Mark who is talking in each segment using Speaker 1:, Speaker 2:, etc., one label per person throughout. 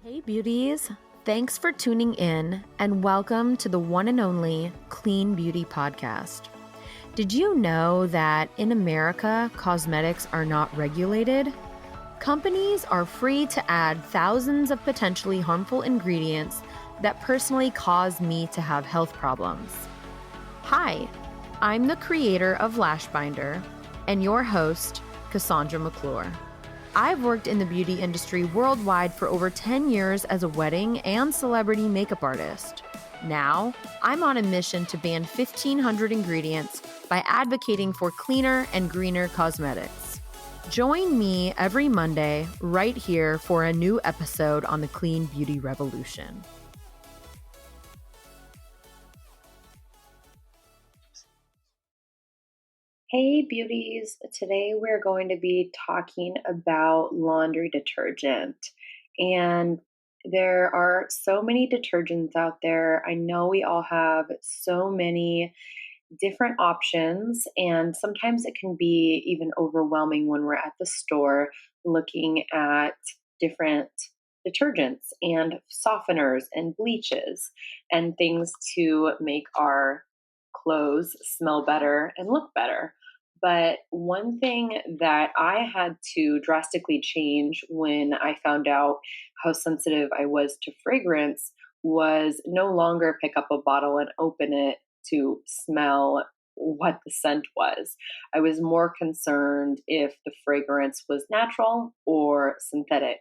Speaker 1: Hey beauties, thanks for tuning in and welcome to the one and only Clean Beauty Podcast. Did you know that in America, cosmetics are not regulated? Companies are free to add thousands of potentially harmful ingredients that personally cause me to have health problems. Hi, I'm the creator of Lash Binder and your host, Cassandra McClure. I've worked in the beauty industry worldwide for over 10 years as a wedding and celebrity makeup artist. Now, I'm on a mission to ban 1,500 ingredients by advocating for cleaner and greener cosmetics. Join me every Monday right here for a new episode on the Clean Beauty Revolution. Hey beauties, today we're going to be talking about laundry detergent. And there are so many detergents out there. I know we all have so many different options, and sometimes it can be even overwhelming when we're at the store looking at different detergents and softeners and bleaches and things to make our clothes smell better and look better. But one thing that I had to drastically change when I found out how sensitive I was to fragrance was no longer pick up a bottle and open it to smell what the scent was. I was more concerned if the fragrance was natural or synthetic.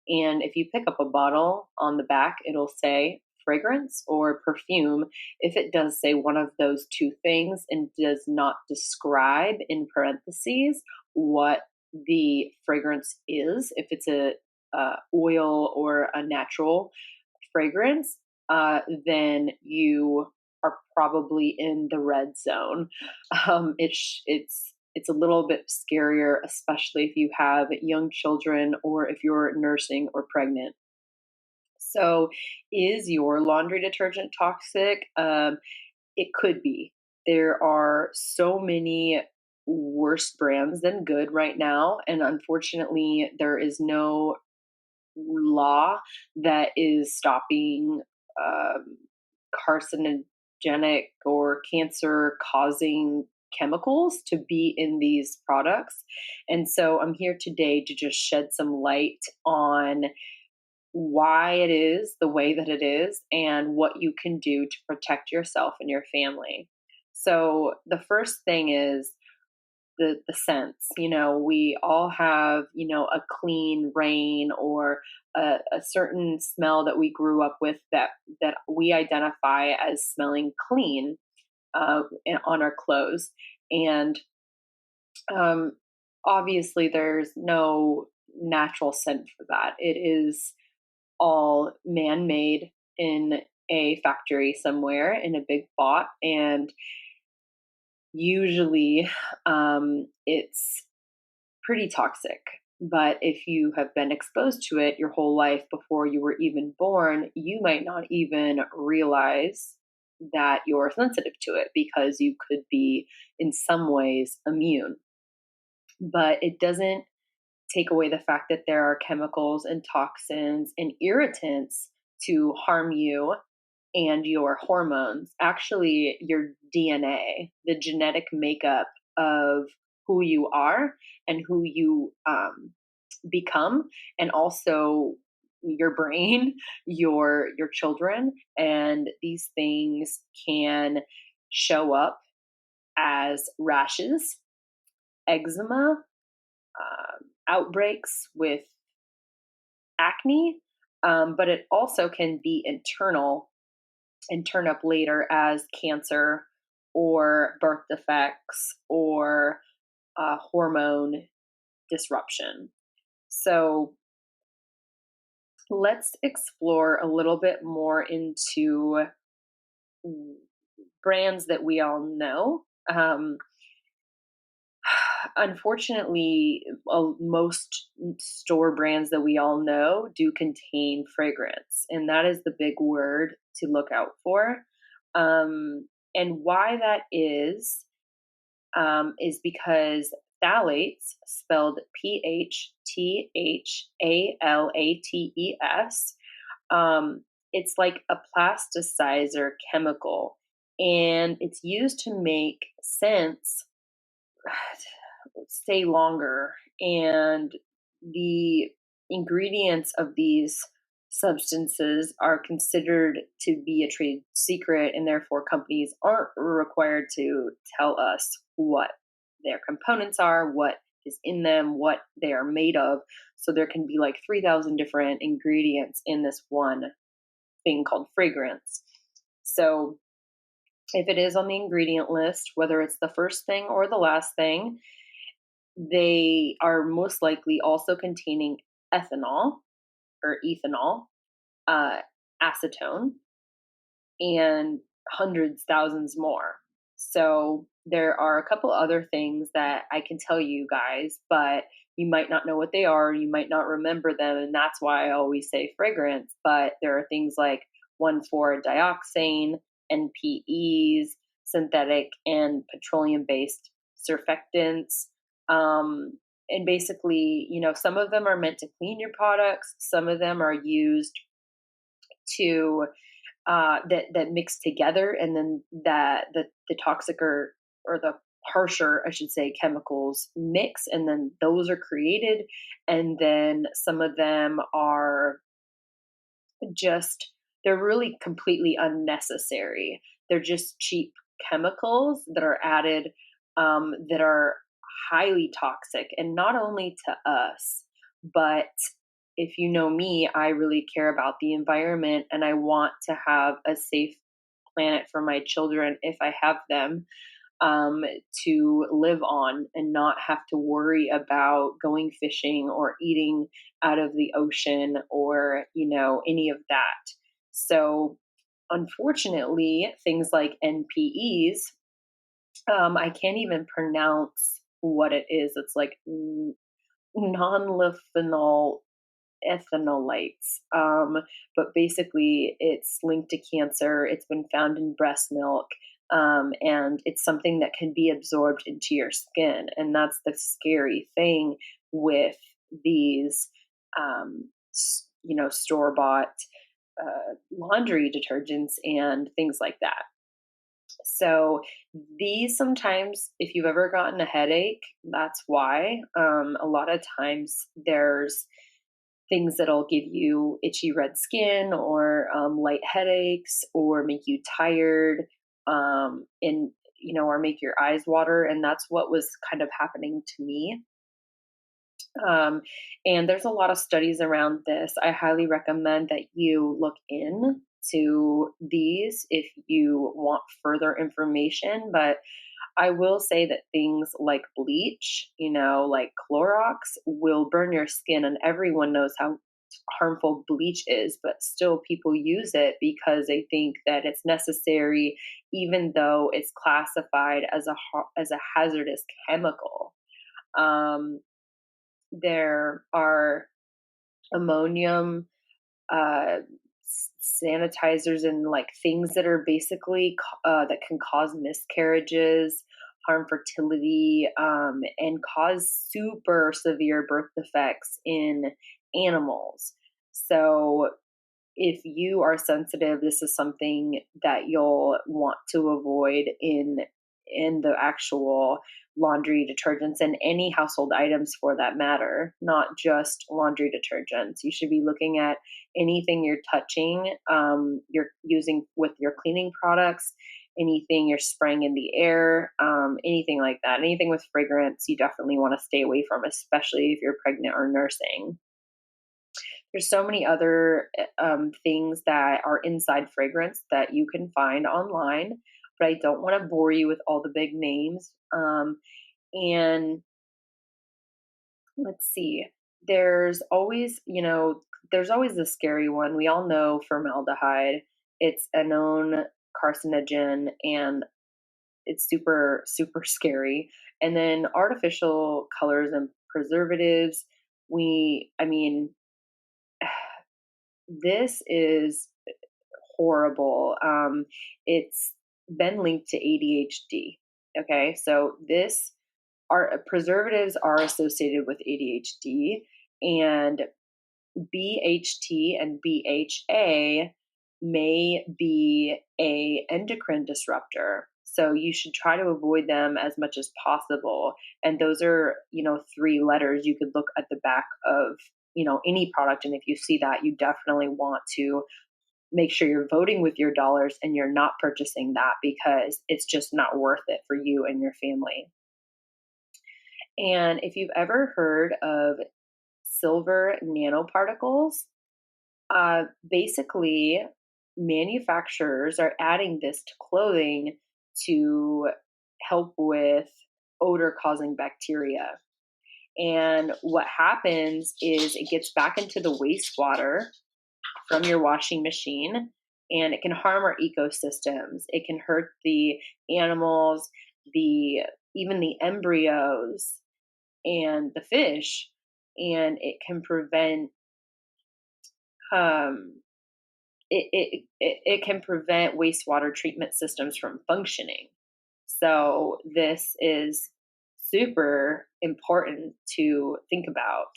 Speaker 1: And if you pick up a bottle on the back, it'll say fragrance or perfume. If it does say one of those two things and does not describe in parentheses what the fragrance is, if it's a oil or a natural fragrance, then you are probably in the red zone. It's a little bit scarier, especially if you have young children or if you're nursing or pregnant. So, is your laundry detergent toxic? It could be. There are so many worse brands than good right now. And unfortunately, there is no law that is stopping um, carcinogenic or cancer causing chemicals to be in these products. And so I'm here today to just shed some light on why it is the way that it is and what you can do to protect yourself and your family. So the first thing is the scents. We all have, a clean rain or a certain smell that we grew up with that we identify as smelling clean on our clothes. And um, obviously, there's no natural scent for that. It is all man-made in a factory somewhere in a big pot, and usually it's pretty toxic. But if you have been exposed to it your whole life before you were even born, you might not even realize that you're sensitive to it because you could be in some ways immune. But it doesn't take away the fact that there are chemicals and toxins and irritants to harm you and your hormones. Actually, your DNA, the genetic makeup of who you are and who you become, and also your brain, your children, and these things can show up as rashes, eczema, outbreaks with acne, but it also can be internal and turn up later as cancer or birth defects or hormone disruption. So let's explore a little bit more into brands that we all know. Unfortunately, most store brands that we all know do contain fragrance, and that is the big word to look out for. And why that is because phthalates, spelled PHTHALATES, It's like a plasticizer chemical, and it's used to make scents stay longer. And the ingredients of these substances are considered to be a trade secret, and therefore companies aren't required to tell us what their components are, what is in them, what they are made of. So there can be like 3,000 different ingredients in this one thing called fragrance. So if it is on the ingredient list, whether it's the first thing or the last thing, they are most likely also containing ethanol or ethanol, uh, acetone, and hundreds, thousands more. So there are a couple other things that I can tell you guys, but you might not know what they are. You might not remember them. And that's why I always say fragrance. But there are things like 1,4-dioxane, NPEs, synthetic and petroleum based surfactants. And basically, some of them are meant to clean your products, some of them are used to that mix together, and then that the toxic or the harsher, I should say, chemicals mix, and then those are created, and then some of them are just they're really completely unnecessary. They're just cheap chemicals that are added, that are highly toxic, and not only to us, but if you know me, I really care about the environment and I want to have a safe planet for my children if I have them, um, to live on and not have to worry about going fishing or eating out of the ocean or, any of that. So, unfortunately, things like NPEs, I can't even pronounce what it is. It's like non-lithanol ethanolites. But basically, it's linked to cancer. It's been found in breast milk. And it's something that can be absorbed into your skin. And that's the scary thing with these, store bought laundry detergents and things like that. So these sometimes, if you've ever gotten a headache, that's why. A lot of times there's things that'll give you itchy red skin or light headaches or make you tired, and or make your eyes water, and that's what was kind of happening to me. um, and there's a lot of studies around this. I highly recommend that you look into these if you want further information. But I will say that things like bleach, like Clorox, will burn your skin, and everyone knows how harmful bleach is, but still people use it because they think that it's necessary, even though it's classified as a hazardous chemical. Um, there are ammonium uh, sanitizers and like things that are basically that can cause miscarriages, harm fertility, and cause super severe birth defects in animals. So if you are sensitive, this is something that you'll want to avoid in the actual laundry detergents and any household items for that matter, not just laundry detergents. You should be looking at anything you're touching, you're using with your cleaning products, anything you're spraying in the air, anything like that. Anything with fragrance, you definitely want to stay away from, especially if you're pregnant or nursing. There's so many other things that are inside fragrance that you can find online, but I don't want to bore you with all the big names. And let's see, there's always, there's always the scary one. We all know formaldehyde. It's a known carcinogen, and it's super, super scary. And then artificial colors and preservatives. I mean, this is horrible. It's been linked to ADHD. Okay, so this are preservatives are associated with ADHD, and BHT and BHA may be a endocrine disruptor. So you should try to avoid them as much as possible. And those are, three letters you could look at the back of, any product. And if you see that, you definitely want to make sure you're voting with your dollars and you're not purchasing that because it's just not worth it for you and your family. And if you've ever heard of silver nanoparticles, basically, manufacturers are adding this to clothing to help with odor causing bacteria. And what happens is it gets back into the wastewater from your washing machine and it can harm our ecosystems. It can hurt the animals, the even the embryos and the fish, and it can prevent um, it can prevent wastewater treatment systems from functioning. So this is super important to think about.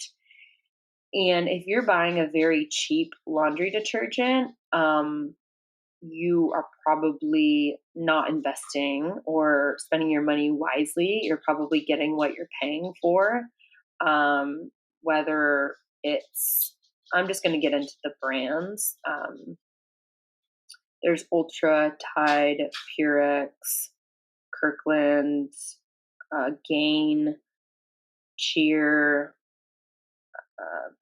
Speaker 1: And if you're buying a very cheap laundry detergent, you are probably not investing or spending your money wisely. You're probably getting what you're paying for. Whether it's, I'm just going to get into the brands. There's Ultra, Tide, Purex, Kirkland, Gain, Cheer,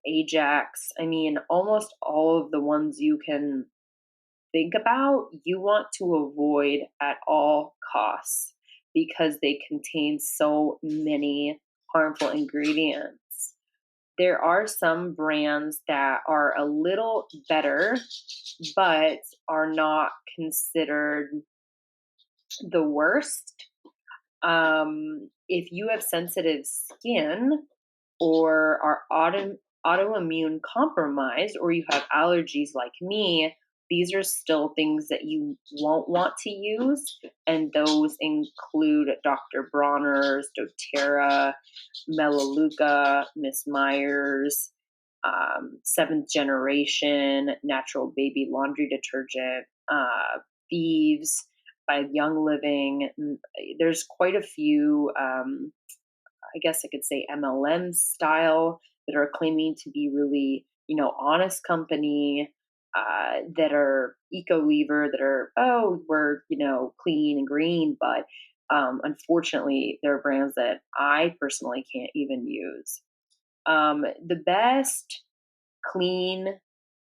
Speaker 1: Ajax. I mean, almost all of the ones you can think about, you want to avoid at all costs because they contain so many harmful ingredients. There are some brands that are a little better, but are not considered the worst. If you have sensitive skin or are autoimmune compromised, or you have allergies like me, these are still things that you won't want to use. And those include Dr. Bronner's, doTERRA, Melaleuca, Miss Myers, seventh generation natural baby laundry detergent, Thieves by Young Living. There's quite a few, I guess I could say MLM style that are claiming to be really, honest company, that are eco-lever, that are, oh, we're, clean and green. But unfortunately, there are brands that I personally can't even use. The best clean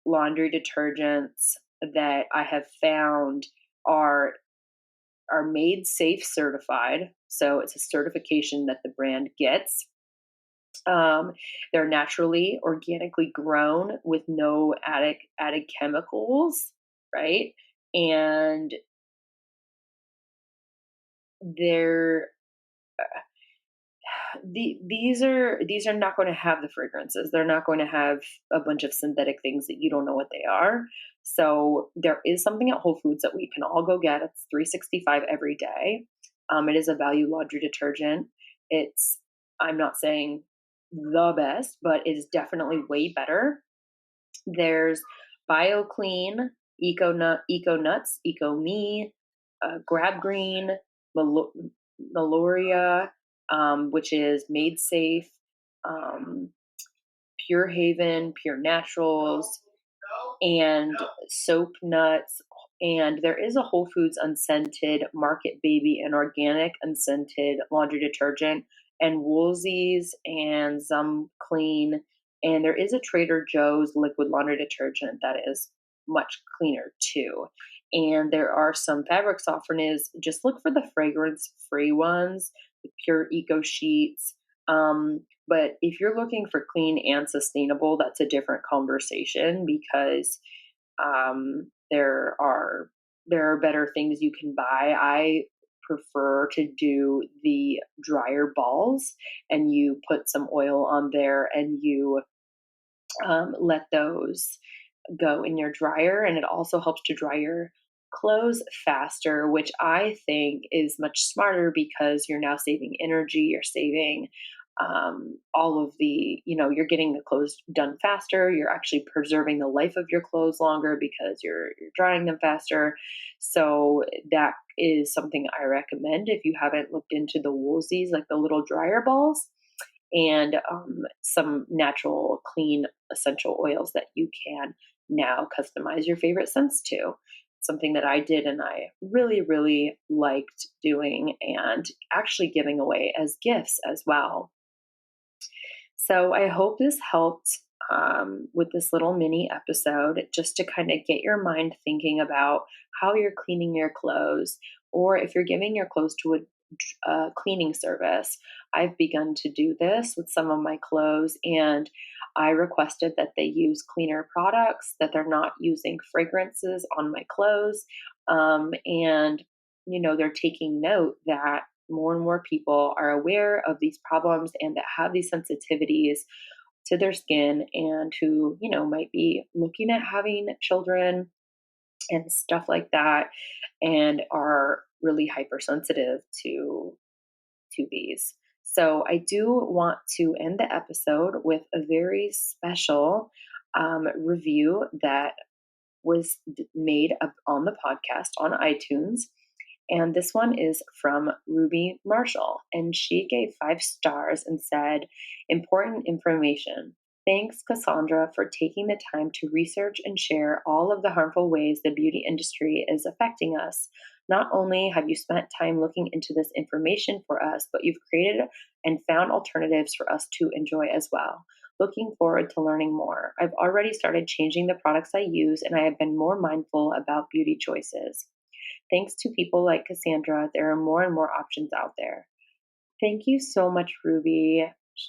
Speaker 1: laundry detergents that I have found are Made Safe certified. So it's a certification that the brand gets. They're naturally, organically grown with no added chemicals, right? And they're these are not going to have the fragrances. They're not going to have a bunch of synthetic things that you don't know what they are. So there is something at Whole Foods that we can all go get. It's $3.65 every day. It is a value laundry detergent. It's, I'm not saying the best, but it is definitely way better. There's BioClean, Eco Nuts, Eco Me, Grab Green, Meloria, which is Made Safe, Pure Haven, Pure Naturals, and Soap Nuts. And there is a Whole Foods unscented Market Baby and organic unscented laundry detergent, and Woolsey's and Zum Clean. And there is a Trader Joe's liquid laundry detergent that is much cleaner too. And there are some fabric softeners. Just look for the fragrance free ones, the Pure Eco Sheets. But if you're looking for clean and sustainable, that's a different conversation because there are better things you can buy. I prefer to do the dryer balls, and you put some oil on there, and you let those go in your dryer, and it also helps to dry your clothes faster, which I think is much smarter because you're now saving energy, you're saving all of the, you're getting the clothes done faster. You're actually preserving the life of your clothes longer because you're drying them faster. So that is something I recommend if you haven't looked into the Woolsies, like the little dryer balls, and some natural, clean, essential oils that you can now customize your favorite scents to. Something that I did and I really, really liked doing and actually giving away as gifts as well. So I hope this helped with this little mini episode just to kind of get your mind thinking about how you're cleaning your clothes, or if you're giving your clothes to a cleaning service. I've begun to do this with some of my clothes, and I requested that they use cleaner products, that they're not using fragrances on my clothes. And, they're taking note that more and more people are aware of these problems and that have these sensitivities to their skin, and who, might be looking at having children and stuff like that, and are really hypersensitive to these. So I do want to end the episode with a very special review that was made up on the podcast on iTunes. And this one is from Ruby Marshall. And she gave 5 stars and said, "Important information. Thanks, Cassandra, for taking the time to research and share all of the harmful ways the beauty industry is affecting us. Not only have you spent time looking into this information for us, but you've created and found alternatives for us to enjoy as well. Looking forward to learning more. I've already started changing the products I use, and I have been more mindful about beauty choices. Thanks to people like Cassandra, there are more and more options out there." Thank you so much, Ruby.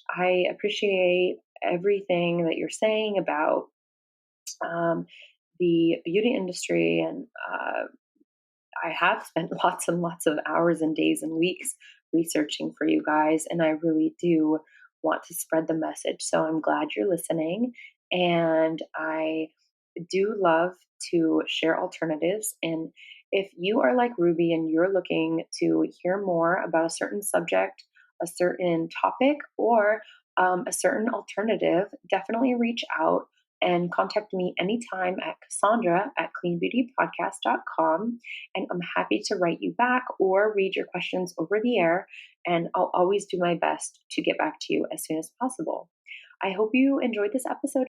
Speaker 1: I appreciate everything that you're saying about um, the beauty industry, and I have spent lots and lots of hours and days and weeks researching for you guys, and I really do want to spread the message. So I'm glad you're listening, and I do love to share alternatives. And if you are like Ruby and you're looking to hear more about a certain subject, a certain topic, or a certain alternative, definitely reach out and contact me anytime at Cassandra at cleanbeautypodcast.com. And I'm happy to write you back or read your questions over the air. And I'll always do my best to get back to you as soon as possible. I hope you enjoyed this episode.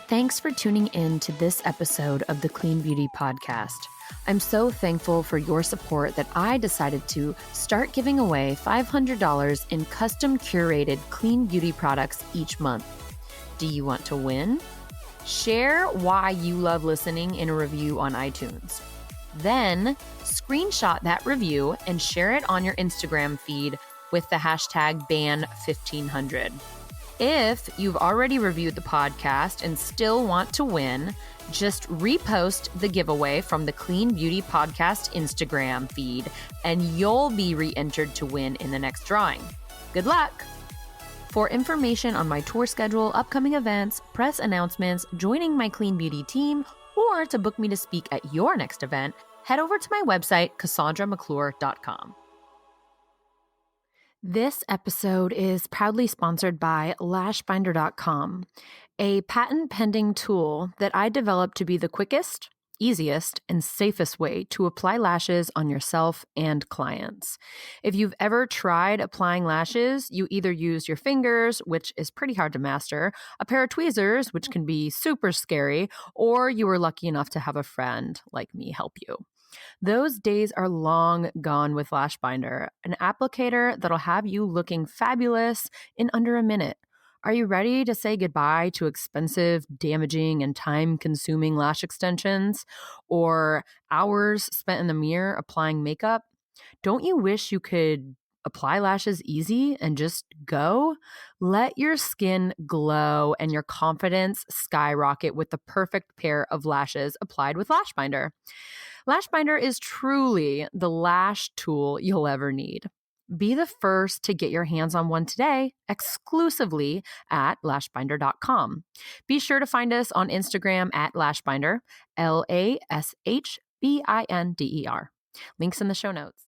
Speaker 2: Thanks for tuning in to this episode of the Clean Beauty Podcast. I'm so thankful for your support that I decided to start giving away $500 in custom curated clean beauty products each month. Do you want to win? Share why you love listening in a review on iTunes. Then screenshot that review and share it on your Instagram feed with the hashtag #ban1500. If you've already reviewed the podcast and still want to win, just repost the giveaway from the Clean Beauty Podcast Instagram feed, and you'll be re-entered to win in the next drawing. Good luck! For information on my tour schedule, upcoming events, press announcements, joining my Clean Beauty team, or to book me to speak at your next event, head over to my website, CassandraMcClure.com. This episode is proudly sponsored by LashBinder.com, a patent-pending tool that I developed to be the quickest, easiest, and safest way to apply lashes on yourself and clients. If you've ever tried applying lashes, you either use your fingers, which is pretty hard to master, a pair of tweezers, which can be super scary, or you were lucky enough to have a friend like me help you. Those days are long gone with LashBinder, an applicator that'll have you looking fabulous in under a minute. Are you ready to say goodbye to expensive, damaging, and time-consuming lash extensions? Or hours spent in the mirror applying makeup? Don't you wish you could apply lashes easy and just go? Let your skin glow and your confidence skyrocket with the perfect pair of lashes applied with LashBinder. LashBinder is truly the lash tool you'll ever need. Be the first to get your hands on one today, exclusively at lashbinder.com. Be sure to find us on Instagram at lashbinder, LashBinder. Links in the show notes.